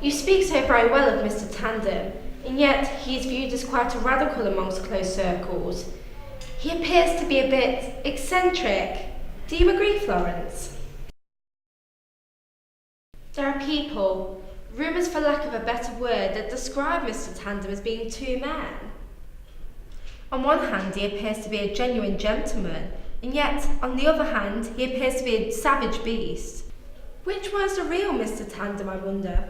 You speak so very well of Mr. Tandum, and yet he is viewed as quite a radical amongst close circles. He appears to be a bit eccentric. Do you agree, Florence? There are people, rumours for lack of a better word, that describe Mr. Tandum as being two men. On one hand, he appears to be a genuine gentleman, and yet, on the other hand, he appears to be a savage beast. Which was the real Mr. Tandum, I wonder?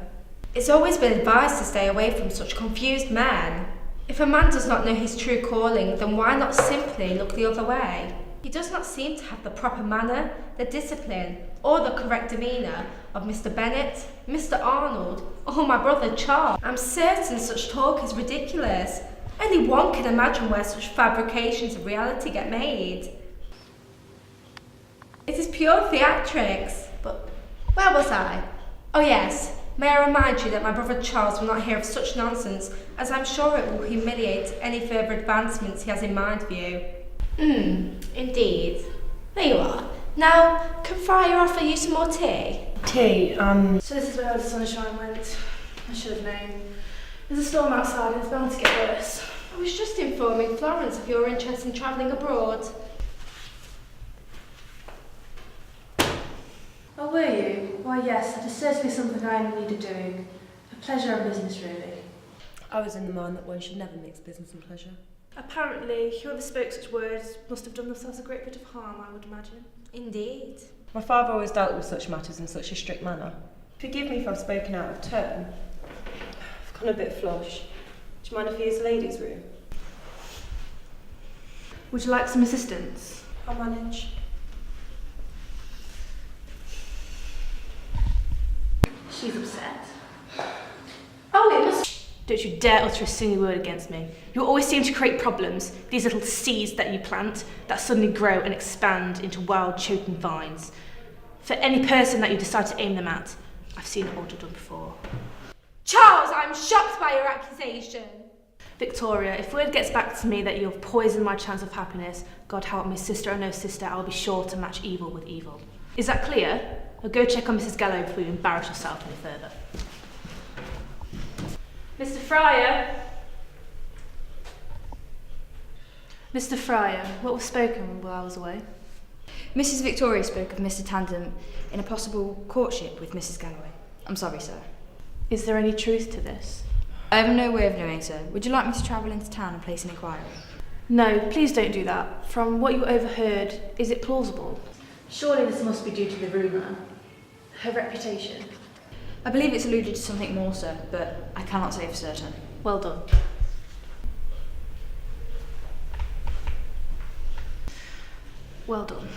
It's always been advised to stay away from such confused men. If a man does not know his true calling, then why not simply look the other way? He does not seem to have the proper manner, the discipline, or the correct demeanour of Mr. Bennet, Mr. Arnold, or my brother Charles. I'm certain such talk is ridiculous. Only one can imagine where such fabrications of reality get made. It is pure theatrics. But where was I? Oh yes, may I remind you that my brother Charles will not hear of such nonsense, as I'm sure it will humiliate any further advancements he has in mind for you. Indeed. There you are. Now, can Friar offer you some more tea? Tea, So this is where the sunshine went. I should have known. There's a storm outside and it's bound to get worse. I was just informing Florence of your interest in travelling abroad. Oh, were you? Why, yes, that is certainly something I am in need of doing. For pleasure and business, really. I was in the mind that one should never mix business and pleasure. Apparently, whoever spoke such words must have done themselves a great bit of harm, I would imagine. Indeed. My father always dealt with such matters in such a strict manner. Forgive me if I've spoken out of turn. I've gone a bit flush. Do you mind if I use the ladies' room? Would you like some assistance? I'll manage. She's upset. Oh, it must... Don't you dare utter a single word against me. You always seem to create problems, these little seeds that you plant, that suddenly grow and expand into wild, choking vines. For any person that you decide to aim them at, I've seen it all done before. Charles, I'm shocked by your accusation. Victoria, if word gets back to me that you've poisoned my chance of happiness, God help me, sister or no sister, I'll be sure to match evil with evil. Is that clear? Now go check on Mrs. Gallo before you embarrass yourself any further. Mr. Fryer! Mr. Fryer, what was spoken while I was away? Mrs. Victoria spoke of Mr. Tandum in a possible courtship with Mrs. Galloway. I'm sorry, sir. Is there any truth to this? I have no way of knowing, sir. Would you like me to travel into town and place an inquiry? No, please don't do that. From what you overheard, is it plausible? Surely this must be due to the rumour. Her reputation. I believe it's alluded to something more, sir, but I cannot say for certain. Well done. Well done.